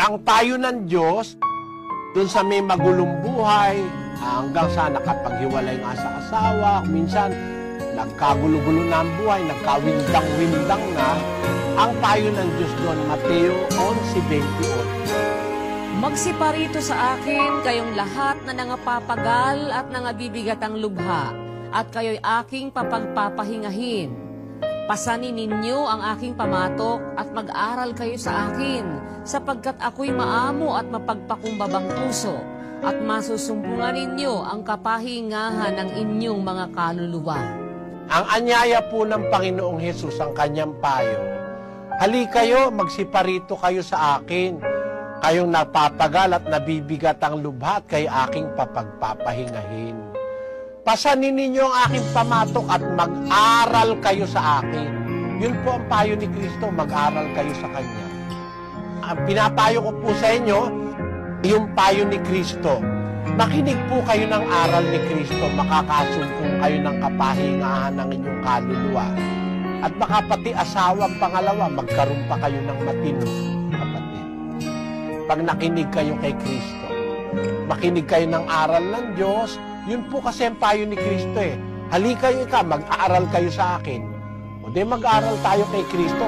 Ang payo ng Diyos, dun sa may magulong buhay, hanggang sa nakapaghiwalay nga sa asawa, minsan nagkagulo-gulo na ang buhay, nagkawindang-windang na, ang payo ng Diyos doon, Mateo 11:28. Magsiparito sa akin kayong lahat na nangapapagal at nangabibigat ang lubha, at kayo'y aking papagpapahingahin. Pasanin ninyo ang aking pamatok at mag-aral kayo sa akin, sapagkat ako'y maamo at mapagpakumbabang puso, at masusumpungan ninyo ang kapahingahan ng inyong mga kaluluwa. Ang anyaya po ng Panginoong Hesus, ang kanyang payo, hali kayo, magsiparito kayo sa akin, kayong napapagal at nabibigat ang lubha at kay aking papagpapahingahin. Pasanin ninyo ang aking pamatok at mag-aral kayo sa akin. Yun po ang payo ni Kristo, mag-aral kayo sa Kanya. Ang pinapayo ko po sa inyo, yung payo ni Kristo. Makinig po kayo ng aral ni Kristo, makakasumpong kayo ng kapahingahan ng inyong kaluluwa. At baka pati asawang pangalawa, magkaroon pa kayo ng matino, kapatid. Pag nakinig kayo kay Kristo, makinig kayo ng aral ng Diyos, yun po kasi ang payo ni Kristo eh. Halika kayo mag-aaral kayo sa akin. O di mag-aaral tayo kay Kristo.